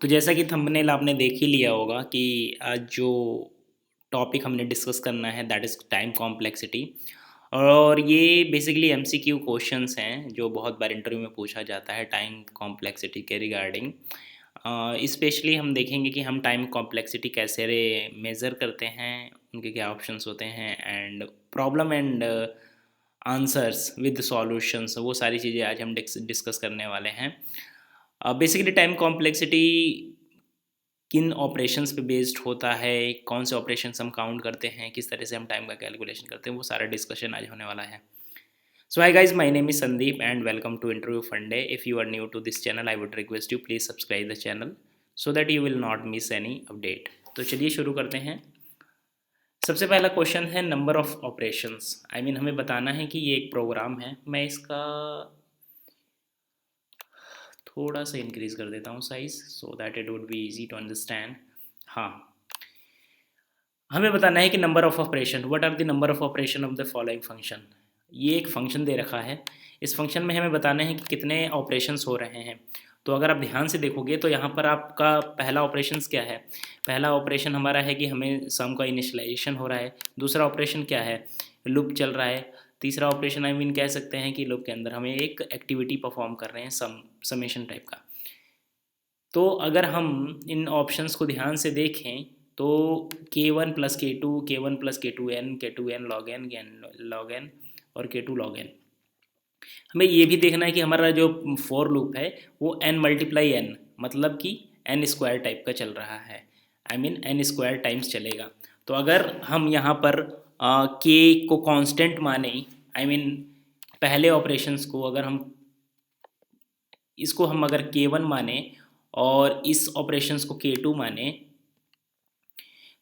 तो जैसा कि थंबनेल आपने देख ही लिया होगा कि आज जो टॉपिक हमने डिस्कस करना है दैट इज़ टाइम कॉम्प्लेक्सिटी। और ये बेसिकली एमसीक्यू क्वेश्चंस हैं जो बहुत बार इंटरव्यू में पूछा जाता है टाइम कॉम्प्लेक्सिटी के रिगार्डिंग। स्पेशली हम देखेंगे कि हम टाइम कॉम्प्लेक्सिटी कैसे मेज़र करते हैं, उनके क्या ऑप्शंस होते हैं and problem and answers with solutions, वो सारी चीज़ें आज हम डिस्कस करने वाले हैं। बेसिकली टाइम कॉम्प्लेक्सिटी किन ऑपरेशंस पे बेस्ड होता है, कौन से ऑपरेशंस हम काउंट करते हैं, किस तरह से हम टाइम का कैलकुलेशन करते हैं, वो सारा डिस्कशन आज होने वाला है। So hi guys, my name is Sandeep and welcome to interview Funde. If you are new to this channel I would request you please subscribe the channel so that you will not miss any update. तो चलिए शुरू करते हैं। सबसे पहला question है number of operations. I mean हमें बताना है कि ये एक प्रोग्राम है। मैं इसका थोड़ा सा इंक्रीज़ कर देता हूँ size so that it would be easy to understand. हाँ, हमें बताना है कि number of operation, what are the number of operation of the following function. ये एक फंक्शन दे रखा है। इस फंक्शन में हमें बताना है कि कितने ऑपरेशंस हो रहे हैं। तो अगर आप ध्यान से देखोगे तो यहाँ पर आपका पहला ऑपरेशंस क्या है। पहला ऑपरेशन हमारा है कि हमें सम का इनिशियलाइजेशन हो रहा है। दूसरा ऑपरेशन क्या है, लूप चल रहा है। तीसरा ऑपरेशन आई मीन कह सकते हैं कि लूप के अंदर हमें एक एक्टिविटी परफॉर्म कर रहे हैं, समेशन टाइप का। तो अगर हम इन ऑप्शंस को ध्यान से देखें तो K1 प्लस K2 के टू एन लॉग एन और K2 log n। हमें ये भी देखना है कि हमारा जो फॉर लूप है वो n मल्टीप्लाई एन, मतलब कि n स्क्वायर टाइप का चल रहा है। I mean n square times चलेगा। तो अगर हम यहाँ पर k को कांस्टेंट माने, आई मीन पहले ऑपरेशंस को अगर हम इसको हम अगर K1 माने और इस ऑपरेशंस को K2 माने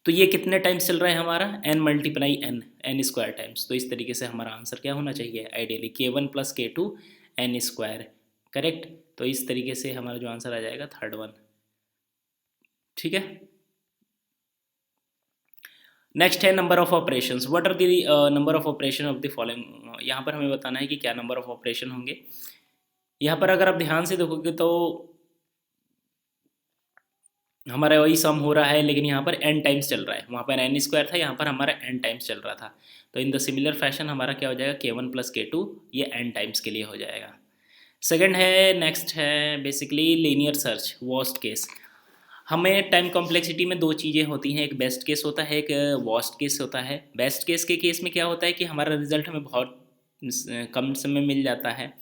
तो ये कितने टाइम्स चल रहा है हमारा n multiply n square times. तो इस तरीके से हमारा आंसर क्या होना चाहिए, ideally K1 plus K2 n square. Correct. तो इस तरीके से हमारा जो आंसर आ जाएगा थर्ड वन। ठीक है। नेक्स्ट है number of operations. What are the number of operation of the following. यहाँ पर हमें बताना है कि क्या नंबर ऑफ ऑपरेशन होंगे। यहाँ पर अगर आप ध्यान से देखोगे तो हमारा वही सम हो रहा है, लेकिन यहाँ पर n टाइम्स चल रहा है। वहाँ पर n स्क्वायर था, यहाँ पर हमारा n टाइम्स चल रहा था। तो इन द सिमिलर फैशन हमारा क्या हो जाएगा, K1 प्लस K2 ये n टाइम्स के लिए हो जाएगा। सेकंड है, नेक्स्ट है basically linear search worst case. हमें टाइम कॉम्प्लेक्सिटी में दो चीज़ें होती हैं, एक बेस्ट केस होता है, एक वर्स्ट केस होता है। बेस्ट केस के केस में क्या होता है कि हमारा रिजल्ट हमें बहुत कम समय मिल जाता है।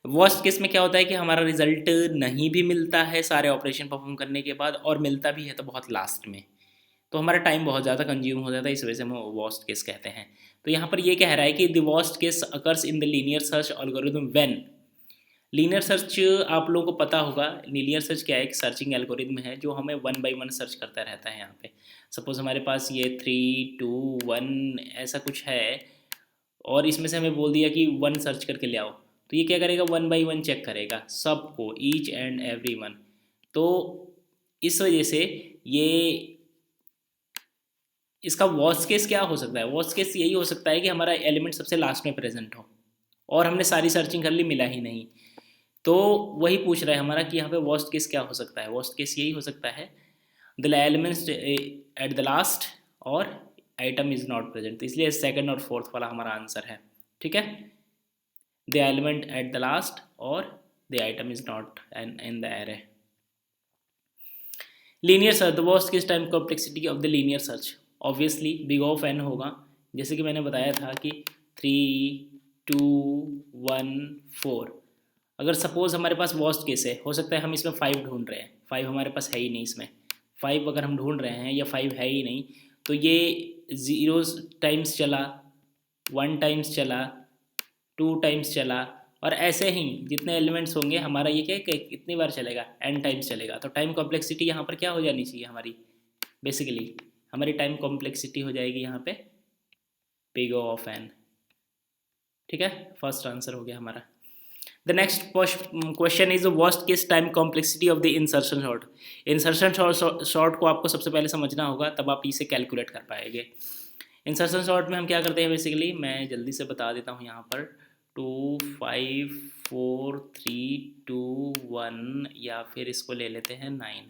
वर्स्ट केस में क्या होता है कि हमारा रिजल्ट नहीं भी मिलता है सारे ऑपरेशन परफॉर्म करने के बाद, और मिलता भी है तो बहुत लास्ट में। तो हमारा टाइम बहुत ज़्यादा कंज्यूम हो जाता है, इस वजह से हम वर्स्ट केस कहते हैं। तो यहाँ पर ये कह रहा है कि the worst case occurs in the linear search algorithm when. Linear search आप लोगों को पता होगा, लीनियर सर्च क्या है, एक सर्चिंग एल्गोरिथम है जो हमें वन बाई वन सर्च करता रहता है। यहाँ पे सपोज हमारे पास ये 3 2 1 ऐसा कुछ है और इसमें से हमें बोल दिया कि वन सर्च करके ले आओ, तो ये क्या करेगा, वन बाई वन चेक करेगा सबको, ईच एंड एवरी वन। तो इस वजह से ये इसका वर्स्ट केस क्या हो सकता है, वर्स्ट केस यही हो सकता है कि हमारा एलिमेंट सबसे लास्ट में प्रेजेंट हो और हमने सारी सर्चिंग कर ली, मिला ही नहीं। तो वही पूछ रहा है हमारा कि यहाँ पे वर्स्ट केस क्या हो सकता है। वर्स्ट केस यही हो सकता है the elements eight the last और आइटम इज नॉट प्रेजेंट। तो इसलिए सेकंड और फोर्थ वाला हमारा आंसर है। ठीक है, the element at the last और the item is not in the array. Linear search, the worst case time complexity of the linear search obviously big of N होगा। जैसे कि मैंने बताया था कि 3 2 1 4। अगर सपोज हमारे पास वर्स्ट केस है, हो सकता है हम इसमें 5 ढूंढ रहे हैं, 5 हमारे पास है ही नहीं इसमें। 5 अगर हम ढूंढ रहे हैं या 5 है ही नहीं, तो ये 0 टाइम्स चला, 1 टाइम्स चला, 2 टाइम्स चला, और ऐसे ही जितने एलिमेंट्स होंगे हमारा ये क्या कितनी बार चलेगा, n टाइम्स चलेगा। तो टाइम कॉम्प्लेक्सिटी यहाँ पर क्या हो जानी चाहिए हमारी, बेसिकली हमारी टाइम कॉम्प्लेक्सिटी हो जाएगी यहाँ पे बिग ऑफ n। ठीक है, फर्स्ट आंसर हो गया हमारा। The next question is the worst case time complexity of the insertion sort. Insertion short को आपको सबसे पहले समझना होगा, तब आप इसे कैलकुलेट कर पाएंगे। इंसर्शन शॉर्ट में हम क्या करते हैं, बेसिकली मैं जल्दी से बता देता हूँ यहाँ पर 2 5 4 3 2 1 या फिर इसको ले लेते हैं 9।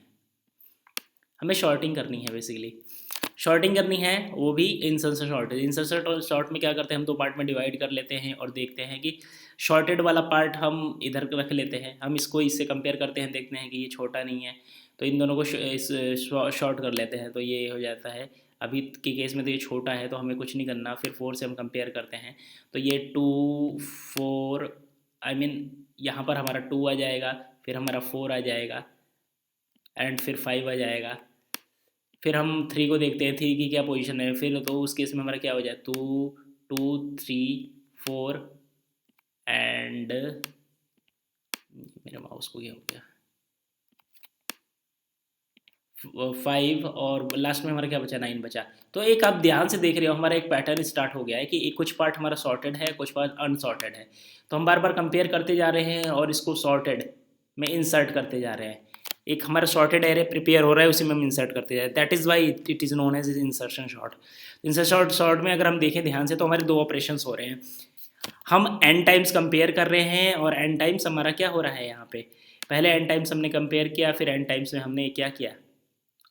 हमें शॉर्टिंग करनी है बेसिकली, शॉर्टिंग करनी है, वो भी इंसर्शन शॉर्ट। इंसर्शन शॉर्ट में क्या करते हैं, हम दो पार्ट में डिवाइड कर लेते हैं और देखते हैं कि शॉर्टेड वाला पार्ट हम इधर रख लेते हैं, हम इसको इससे कंपेयर करते हैं, देखते हैं कि ये छोटा नहीं है तो इन दोनों को शॉर्ट कर लेते हैं, तो ये हो जाता है। अभी के केस में तो ये छोटा है तो हमें कुछ नहीं करना, फिर 4 से हम कंपेयर करते हैं तो ये 2 4 आई मीन यहाँ पर हमारा 2 आ जाएगा, फिर हमारा 4 आ जाएगा एंड फिर 5 आ जाएगा। फिर हम 3 को देखते हैं, 3 की क्या पोजीशन है, फिर तो उस केस में हमारा क्या हो जाए 2 2 3 4 एंड मेरे माउस को क्या हो गया 5 और लास्ट में हमारा क्या बचा 9 बचा। तो एक आप ध्यान से देख रहे हो हमारा एक पैटर्न स्टार्ट हो गया है कि एक कुछ पार्ट हमारा सॉर्टेड है, कुछ पार्ट अनसॉर्टेड है, तो हम बार बार कंपेयर करते जा रहे हैं और इसको सॉर्टेड में इंसर्ट करते जा रहे हैं। एक हमारा सॉर्टेड एरे प्रिपेयर हो रहा है, उसी में हम इंसर्ट करते जा रहे हैं, that is why it is known as insertion sort. Insertion sort में अगर हम देखें ध्यान से तो हमारे दो ऑपरेशंस हो रहे हैं, हम एन टाइम्स कंपेयर कर रहे हैं और एन टाइम्स हमारा क्या हो रहा है यहाँ पे, पहले एन टाइम्स हमने कंपेयर किया, फिर एन टाइम्स में हमने क्या किया,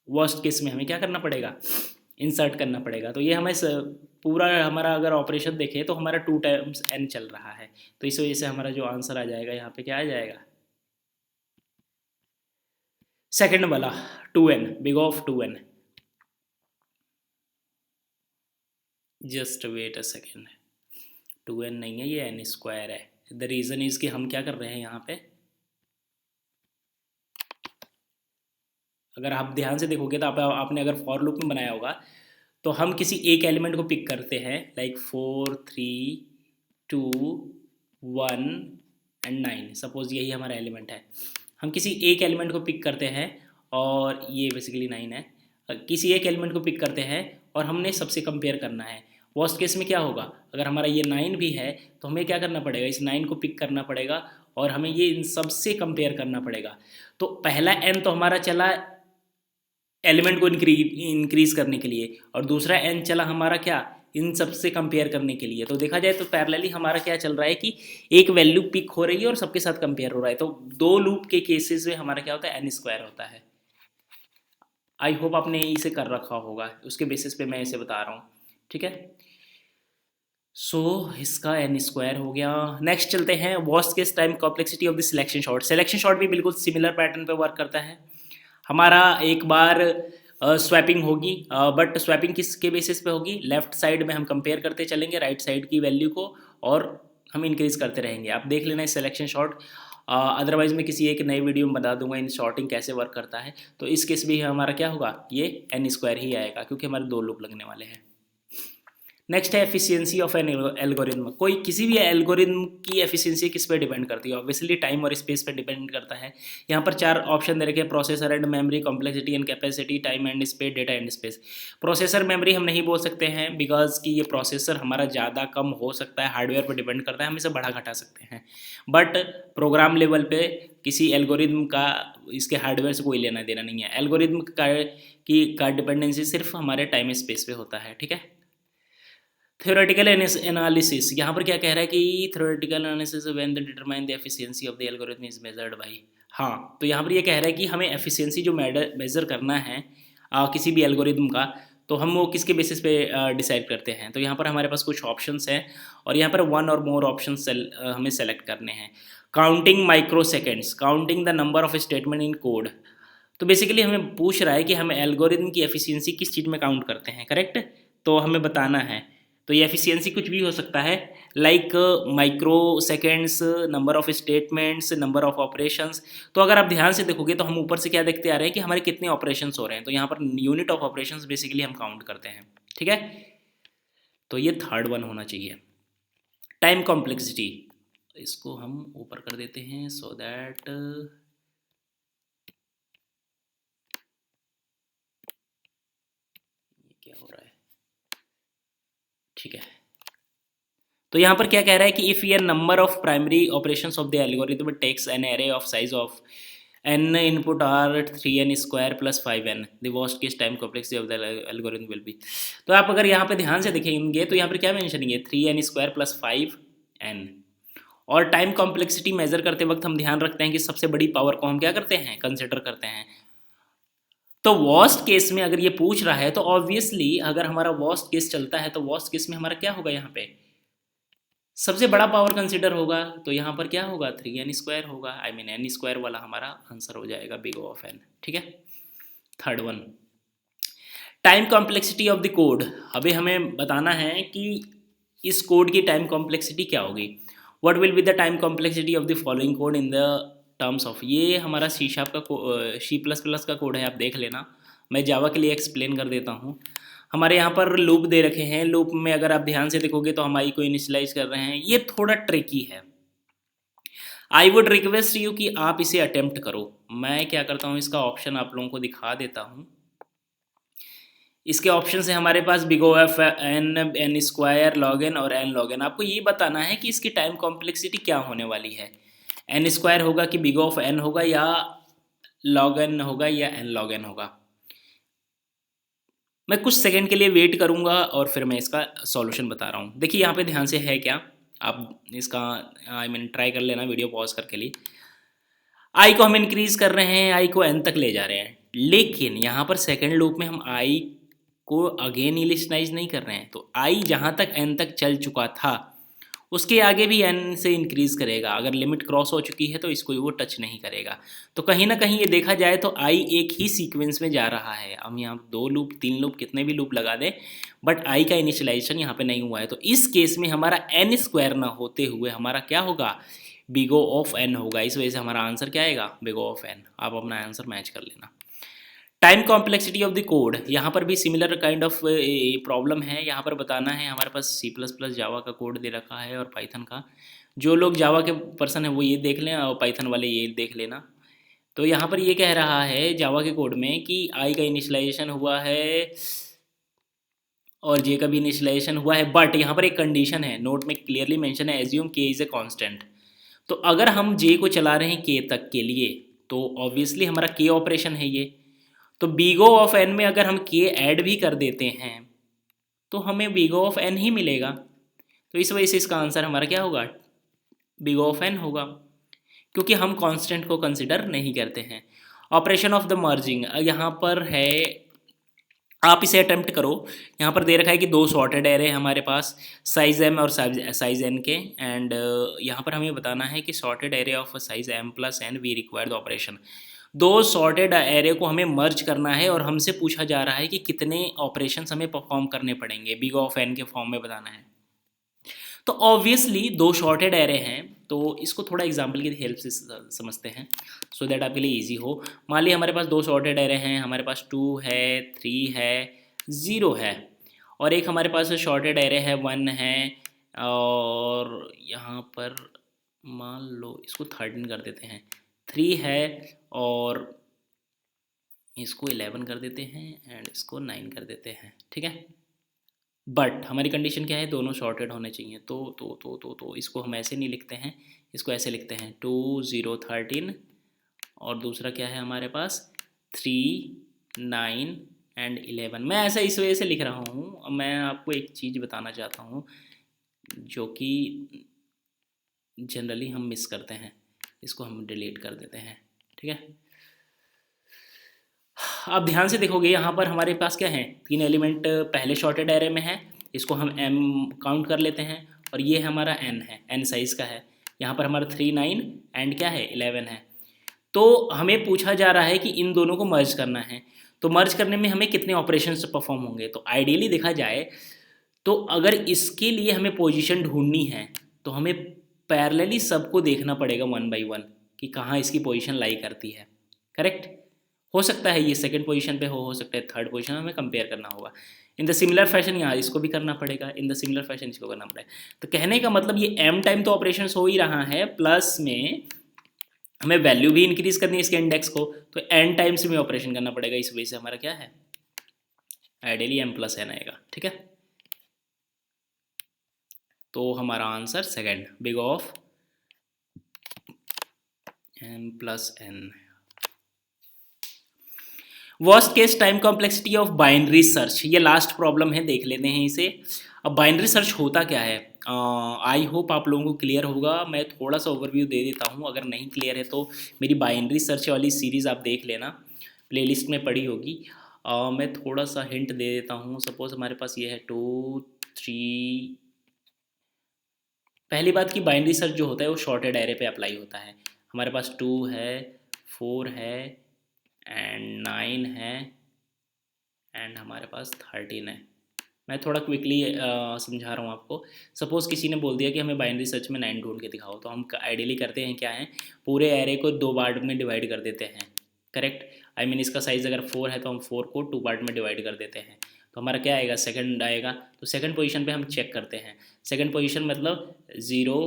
वर्स्ट केस में हमें क्या करना पड़ेगा, इंसर्ट करना पड़ेगा। तो ये हमें पूरा हमारा अगर ऑपरेशन देखें तो हमारा 2 टाइम्स एन चल रहा है, तो इस वजह से हमारा जो आंसर आ जाएगा यहाँ पे क्या आ जाएगा, सेकंड वाला 2n, big of 2n। Just wait a second, 2n नहीं है, ये n स्क्वायर है। द रीज़न इज़ कि हम क्या कर रहे हैं यहाँ पे, अगर आप ध्यान से देखोगे तो आपने अगर फॉर लूप में बनाया होगा तो हम किसी एक एलिमेंट को पिक करते हैं, लाइक 4 3 2 1 एंड 9, सपोज यही हमारा एलिमेंट है, हम किसी एक एलिमेंट को पिक करते हैं और ये बेसिकली 9 है, किसी एक एलिमेंट को पिक करते हैं और हमने सबसे कंपेयर करना है। वर्स्ट केस में क्या होगा, अगर हमारा ये 9 भी है तो हमें क्या करना पड़ेगा, इस 9 को पिक करना पड़ेगा और हमें ये इन सब से कंपेयर करना पड़ेगा। तो पहला n तो हमारा चला एलिमेंट को इंक्रीज करने के लिए और दूसरा n चला हमारा क्या, इन सब से कंपेयर करने के लिए। तो देखा जाए तो पैरेलली हमारा क्या चल रहा है कि एक वैल्यू पिक हो रही है और सबके साथ कंपेयर हो रहा है, तो दो लूप के केसेस में हमारा क्या होता है, n स्क्वायर होता है। आई होप आपने इसे कर रखा होगा, उसके बेसिस पे मैं इसे बता रहा हूँ, ठीक है। सो इसका n स्क्वायर हो गया। नेक्स्ट चलते हैं, worst case time complexity of the selection shot. Selection shot भी बिल्कुल सिमिलर पैटर्न पे वर्क करता है। हमारा एक बार स्वैपिंग होगी, बट स्वैपिंग किसके बेसिस पे होगी, लेफ्ट साइड में हम कंपेयर करते चलेंगे राइट साइड की वैल्यू को और हम इंक्रीज करते रहेंगे। आप देख लेना सिलेक्शन शॉट, अदरवाइज मैं किसी एक नई वीडियो में बता दूंगा इन शॉर्टिंग कैसे वर्क करता है। तो इस केस भी हमारा क्या होगा, ये n स्क्वायर ही आएगा क्योंकि हमारे दो लूप लगने वाले हैं। नेक्स्ट है एफिशिएंसी ऑफ एन एल्गोरिथम। कोई किसी भी एल्गोरिथम की एफिशिएंसी किस पे डिपेंड करती है, ऑब्वियसली टाइम और स्पेस पे डिपेंड करता है। यहाँ पर 4 ऑप्शन दे रखे हैं, processor and memory, complexity and capacity, time and space, data and space. Processor memory हम नहीं बोल सकते हैं बिकॉज कि ये प्रोसेसर हमारा ज़्यादा कम हो सकता है, हार्डवेयर पर डिपेंड करता है, हम इसे बढ़ा घटा सकते हैं। बट प्रोग्राम लेवल पे किसी एल्गोरिथम का इसके हार्डवेयर से कोई लेना देना नहीं है। एल्गोरिथम का डिपेंडेंसी सिर्फ हमारे टाइम स्पेस पे होता है, ठीक है। थ्योरेटिकल एनालिसिस, यहाँ पर क्या कह रहा है कि theoretical analysis when the determine the efficiency of the algorithm is measured by. हाँ, तो यहाँ पर ये कह रहा है कि हमें एफिशिएंसी जो मेजर करना है किसी भी एल्गोरिथम का, तो हम वो किसके बेसिस पे डिसाइड करते हैं। तो यहाँ पर हमारे पास कुछ ऑप्शंस हैं और यहाँ पर 1 और मोर ऑप्शन हमें सेलेक्ट करने हैं। Counting micro seconds, counting the number of statement in code. तो बेसिकली हमें पूछ रहा है कि हम एल्गोरिथम की एफिशिएंसी किस चीज़ में काउंट करते हैं, करेक्ट। तो हमें बताना है, तो ये एफिशिएंसी कुछ भी हो सकता है, like micro seconds, number of statements, number of operations. तो अगर आप ध्यान से देखोगे तो हम ऊपर से क्या देखते आ रहे हैं कि हमारे कितने ऑपरेशंस हो रहे हैं, तो यहाँ per unit of operations basically हम काउंट करते हैं, ठीक है। तो ये थर्ड वन होना चाहिए। टाइम कॉम्प्लेक्सिटी, इसको हम ऊपर कर देते हैं सो दैट क्या हो रहा है, ठीक है। तो यहाँ पर क्या कह रहा है कि इफ़ ये number of primary operations of the algorithm takes an array of size of n input are 3n square plus 5n, the worst case time complexity of the algorithm will be. तो आप अगर यहाँ पे ध्यान से देखेंगे तो यहाँ पर क्या मेंशन है, 3n स्क्वायर प्लस 5n और टाइम कॉम्प्लेक्सिटी मेजर करते वक्त हम ध्यान रखते हैं कि सबसे बड़ी पावर को हम क्या करते हैं, कंसिडर करते हैं। तो वर्स्ट केस में अगर ये पूछ रहा है तो ऑब्वियसली अगर हमारा वर्स्ट केस चलता है तो वर्स्ट केस में हमारा क्या होगा, यहाँ पे सबसे बड़ा पावर कंसिडर होगा, तो यहाँ पर क्या होगा 3n² होगा, आई मीन n² वाला हमारा आंसर हो जाएगा बिग O ऑफ n। ठीक है, third one, time complexity of the code. अभी हमें बताना है कि इस कोड की टाइम कॉम्प्लेक्सिटी क्या होगी। What will be the time complexity of the following code in the terms of, ये हमारा C# का C++ का कोड है, आप देख लेना। मैं जावा के लिए एक्सप्लेन कर देता हूँ। हमारे यहाँ पर लूप दे रखे हैं, लूप में अगर आप ध्यान से देखोगे तो हम आई को इनिशियलाइज कर रहे हैं। ये थोड़ा ट्रिकी है, आई वुड रिक्वेस्ट यू कि आप इसे अटेम्प्ट करो। मैं क्या करता हूँ, इसका ऑप्शन आप लोगों को दिखा देता हूँ। इसके ऑप्शन है हमारे पास big O of n, n² log n और n log n। आपको ये बताना है कि इसकी टाइम कॉम्प्लेक्सिटी क्या होने वाली है, n² होगा कि बिग O ऑफ n होगा, या log n होगा, या n log n होगा। मैं कुछ सेकंड के लिए वेट करूंगा और फिर मैं इसका सॉल्यूशन बता रहा हूँ। देखिए यहाँ पे ध्यान से है क्या, आप इसका आई मीन ट्राई कर लेना वीडियो पॉज करके लिए। आई को हम इंक्रीज कर रहे हैं, आई को n तक ले जा रहे हैं, लेकिन यहाँ पर सेकंड लूप में हम आई को अगेन इनिशियलाइज नहीं कर रहे हैं। तो आई जहाँ तक n तक चल चुका था उसके आगे भी n से इंक्रीज करेगा। अगर लिमिट क्रॉस हो चुकी है तो इसको वो टच नहीं करेगा। तो कहीं ना कहीं ये देखा जाए तो आई एक ही सीक्वेंस में जा रहा है। हम यहाँ 2 लूप 3 लूप कितने भी लूप लगा दें, बट आई का इनिशियलाइजेशन यहाँ पे नहीं हुआ है। तो इस केस में हमारा n² ना होते हुए हमारा क्या होगा, बिग O ऑफ n होगा। इस वजह से हमारा आंसर क्या आएगा, बिग O ऑफ n। आप अपना आंसर मैच कर लेना। Time complexity of the code, यहाँ पर भी सिमिलर काइंड ऑफ प्रॉब्लम है। यहाँ पर बताना है, हमारे पास C++ जावा का कोड दे रखा है और पाइथन का। जो लोग जावा के पर्सन है वो ये देख लें और पाइथन वाले ये देख लेना। तो यहाँ पर ये कह रहा है जावा के कोड में कि आई का इनिशियलाइजेशन हुआ है और जे का भी इनिशियलाइजेशन हुआ है, बट यहाँ पर एक कंडीशन है, नोट में क्लियरली मेंशन है, एज्यूम के इज़ ए कांस्टेंट। तो अगर हम जे को चला रहे हैं के तक के लिए तो ऑब्वियसली हमारा के ऑपरेशन है ये। तो बिग O ऑफ n में अगर हम के ऐड भी कर देते हैं तो हमें बिग O ऑफ n ही मिलेगा। तो इस वजह से इसका आंसर हमारा क्या होगा, बिग O ऑफ n होगा, क्योंकि हम कांस्टेंट को कंसिडर नहीं करते हैं। ऑपरेशन ऑफ द मर्जिंग यहाँ पर है, आप इसे अटेम्प्ट करो। यहाँ पर दे रखा है कि 2 सॉर्टेड एरे हमारे पास, साइज m और साइज n के, एंड यहाँ पर हमें बताना है कि sorted array of size m plus n we require the operation. 2 sorted array को हमें मर्ज करना है और हमसे पूछा जा रहा है कि कितने ऑपरेशंस हमें परफॉर्म करने पड़ेंगे, बिग O ऑफ n के फॉर्म में बताना है। तो ऑब्वियसली 2 शॉर्टेड एरे हैं, तो इसको थोड़ा एग्जाम्पल की हेल्प से समझते हैं सो दैट आपके लिए इजी हो। मान लीजिए हमारे पास 2 शॉर्टेड एरे हैं, हमारे पास 2 है, 3 है, 0 है, और एक हमारे पास शॉर्टेड एरे है 1 है, और यहाँ पर मान लो इसको 13 कर देते हैं, 3 है और इसको 11 कर देते हैं एंड इसको 9 कर देते हैं। ठीक है, बट हमारी कंडीशन क्या है, दोनों शॉर्टेड होने चाहिए। तो इसको हम ऐसे नहीं लिखते हैं, इसको ऐसे लिखते हैं 2 0 13, और दूसरा क्या है हमारे पास 3 9 एंड 11। मैं ऐसा इस वजह से लिख रहा हूँ, मैं आपको एक चीज़ बताना चाहता हूँ जो कि जनरली हम मिस करते हैं, इसको हम डिलीट कर देते हैं। ठीक है, आप ध्यान से देखोगे यहाँ पर हमारे पास क्या है, 3 एलिमेंट पहले शॉर्टेड एरे में है, इसको हम m काउंट कर लेते हैं, और ये हमारा n है, n साइज़ का है। यहाँ पर हमारा 3 9 एंड क्या है 11 है। तो हमें पूछा जा रहा है कि इन दोनों को मर्ज करना है, तो मर्ज करने में हमें कितने ऑपरेशंस परफॉर्म होंगे। तो आइडियली देखा जाए तो अगर इसके लिए हमें पोजीशन ढूंढनी है तो हमें पैरेलली सबको देखना पड़ेगा 1 by 1 कि कहाँ इसकी पोजीशन लाई करती है। करेक्ट, हो सकता है ये सेकंड पोजीशन पे हो सकता है थर्ड पोजीशन, हमें कंपेयर करना होगा। इन द सिमिलर फैशन यहाँ इसको भी करना पड़ेगा, इन द सिमिलर फैशन इसको करना पड़ेगा। तो कहने का मतलब ये m टाइम तो ऑपरेशन हो ही रहा है, प्लस में हमें वैल्यू भी इंक्रीज करनी है इसके इंडेक्स को, तो n टाइम्स में ऑपरेशन करना पड़ेगा। इस वजह से हमारा क्या है, आइडियली m प्लस n आएगा। ठीक है, तो हमारा answer second, big O of m plus n। Worst case time complexity of binary search, ये लास्ट प्रॉब्लम है, देख लेते हैं इसे। अब बाइनरी सर्च होता क्या है, आई होप आप लोगों को क्लियर होगा। मैं थोड़ा सा ओवरव्यू दे देता हूँ, अगर नहीं क्लियर है तो मेरी बाइनरी सर्च वाली सीरीज़ आप देख लेना, प्लेलिस्ट में पड़ी होगी। मैं थोड़ा सा हिंट दे देता हूँ। सपोज़ हमारे पास ये है 2 3। पहली बात कि बाइनरी सर्च जो होता है वो शॉर्टेड एरे पे अप्लाई होता है। हमारे पास 2 है, 4 है एंड 9 है एंड हमारे पास 13 है। मैं थोड़ा क्विकली समझा रहा हूँ आपको। सपोज़ किसी ने बोल दिया कि हमें बाइनरी सर्च में 9 ढूंढ के दिखाओ, तो हम आइडियली करते हैं क्या है, पूरे एरे को 2 पार्ट में डिवाइड कर देते हैं। करेक्ट, आई मीन इसका साइज़ अगर 4 है तो हम 4 को 2 पार्ट में डिवाइड कर देते हैं। तो हमारा क्या आएगा, सेकंड आएगा। तो सेकंड पोजीशन पे हम चेक करते हैं। सेकंड पोजीशन मतलब 0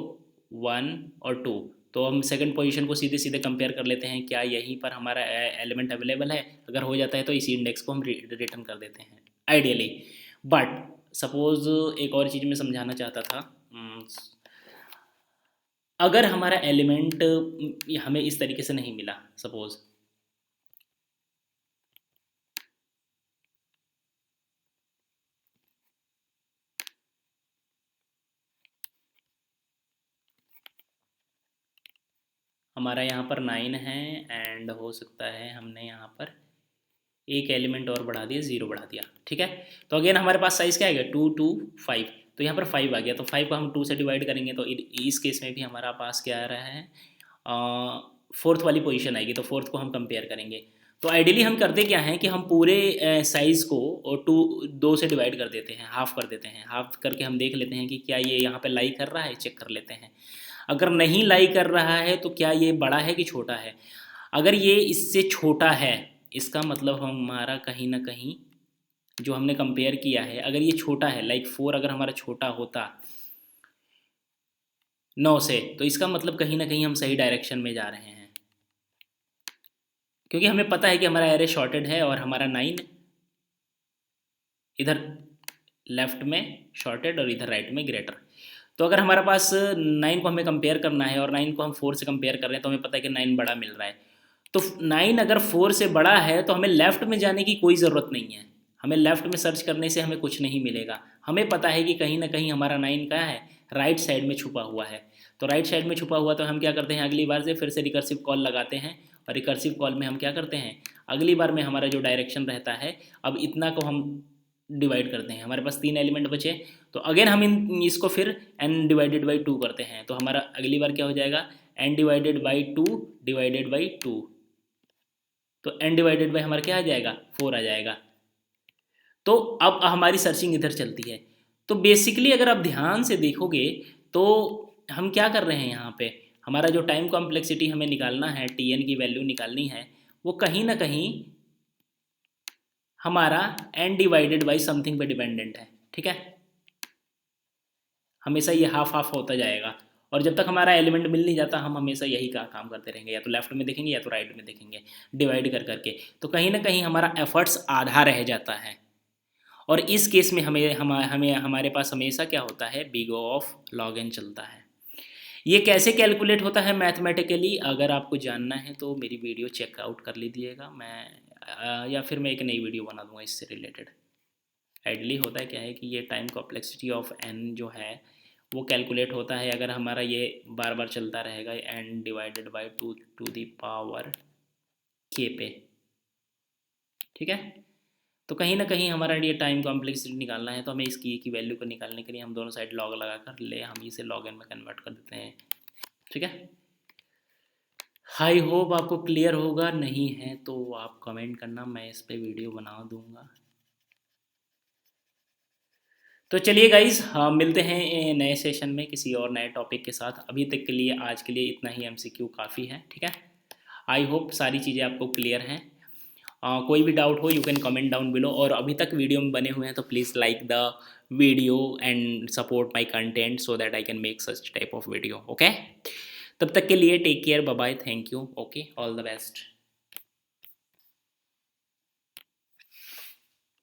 1 और 2। तो हम सेकंड पोजीशन को सीधे सीधे कंपेयर कर लेते हैं, क्या यहीं पर हमारा एलिमेंट अवेलेबल है। अगर हो जाता है तो इसी इंडेक्स को हम रिटर्न कर देते हैं आइडियली। बट सपोज़ एक और चीज़ मैं समझाना चाहता था। अगर हमारा एलिमेंट हमें इस तरीके से नहीं मिला, सपोज़ हमारा यहाँ पर 9 है एंड हो सकता है हमने यहाँ पर एक एलिमेंट और बढ़ा दिया, 0 बढ़ा दिया, ठीक है। तो अगेन हमारे पास साइज़ क्या आ गया, 2 2 5। तो यहाँ पर 5 आ गया, तो 5 को हम 2 से डिवाइड करेंगे तो इस केस में भी हमारा पास क्या आ रहा है, फोर्थ वाली पोजीशन आएगी। तो फोर्थ को हम कंपेयर करेंगे। तो आइडियली हम करते क्या हैं कि हम पूरे साइज़ को और 2 से डिवाइड कर देते हैं, हाफ कर देते हैं। हाफ करके हम देख लेते हैं कि क्या ये यहाँ पे लाई कर रहा है, चेक कर लेते हैं। अगर नहीं लाई कर रहा है तो क्या ये बड़ा है कि छोटा है। अगर ये इससे छोटा है, इसका मतलब हमारा कहीं ना कहीं जो हमने कंपेयर किया है, अगर ये छोटा है, लाइक 4 अगर हमारा छोटा होता 9 से, तो इसका मतलब कहीं ना कहीं हम सही डायरेक्शन में जा रहे हैं, क्योंकि हमें पता है कि हमारा एरे शॉर्टेड है और हमारा 9 इधर लेफ्ट में शॉर्टेड और इधर राइट में ग्रेटर। तो अगर हमारे पास 9 को हमें कंपेयर करना है और 9 को हम 4 से कंपेयर कर रहे हैं, तो हमें पता है कि 9 बड़ा मिल रहा है। तो 9 अगर 4 से बड़ा है तो हमें लेफ़्ट में जाने की कोई ज़रूरत नहीं है। हमें लेफ़्ट में सर्च करने से हमें कुछ नहीं मिलेगा। हमें पता है कि कहीं ना कहीं हमारा 9 क्या है, राइट साइड में छुपा हुआ है। तो राइट साइड में छुपा हुआ, तो हम क्या करते हैं, अगली बार से फिर से रिकर्सिव कॉल लगाते हैं। और रिकर्सिव कॉल में हम क्या करते हैं, अगली बार में हमारा जो डायरेक्शन रहता है, अब इतना को हम डिवाइड करते हैं। हमारे पास 3 एलिमेंट बचे, तो अगेन हम इसको फिर n डिवाइडेड बाई 2 करते हैं। तो हमारा अगली बार क्या हो जाएगा, n divided by 2 divided by 2। तो n डिवाइडेड बाई हमारा क्या आ जाएगा, 4 आ जाएगा। तो अब हमारी सर्चिंग इधर चलती है। तो बेसिकली अगर आप ध्यान से देखोगे तो हम क्या कर रहे हैं यहाँ पे, हमारा जो टाइम कॉम्प्लेक्सिटी हमें निकालना है, tn की वैल्यू निकालनी है, वो कहीं ना कहीं हमारा n डिवाइडेड बाई समथिंग पे डिपेंडेंट है, ठीक है। हमेशा ये हाफ हाफ होता जाएगा, और जब तक हमारा एलिमेंट मिल नहीं जाता हम हमेशा यही का काम करते रहेंगे, या तो लेफ्ट में देखेंगे या तो राइट में देखेंगे, डिवाइड कर करके। तो कहीं ना कहीं हमारा एफर्ट्स आधा रह जाता है। और इस केस में हमें हमारे पास हमेशा क्या होता है, big O of log n चलता है। ये कैसे कैलकुलेट होता है मैथमेटिकली, अगर आपको जानना है तो मेरी वीडियो चेकआउट कर लीजिएगा। या फिर मैं एक नई वीडियो बना दूंगा इससे रिलेटेड। आइडली होता है क्या है कि ये टाइम कॉम्प्लेक्सिटी ऑफ n जो है वो कैलकुलेट होता है, अगर हमारा ये बार बार चलता रहेगा n divided by 2 to the power k पे, ठीक है। तो कहीं ना कहीं हमारा ये टाइम कॉम्प्लेक्सिटी निकालना है, तो हमें इस की वैल्यू को निकालने के लिए हम दोनों साइड लॉग लगा कर ले, हम इसे log n में कन्वर्ट कर देते हैं, ठीक है। आई होप आपको क्लियर होगा, नहीं है तो आप कमेंट करना, मैं इस पे वीडियो बना दूंगा। तो चलिए गाइज, हाँ मिलते हैं नए सेशन में किसी और नए टॉपिक के साथ। अभी तक के लिए आज के लिए इतना ही MCQ काफ़ी है, ठीक है। आई होप सारी चीज़ें आपको क्लियर हैं। कोई भी डाउट हो you can comment down below, और अभी तक वीडियो में बने हुए हैं तो please like the video and support my content so that I can make such type of video, okay. तब तक के लिए take care, bye bye, thank you, okay, all the best.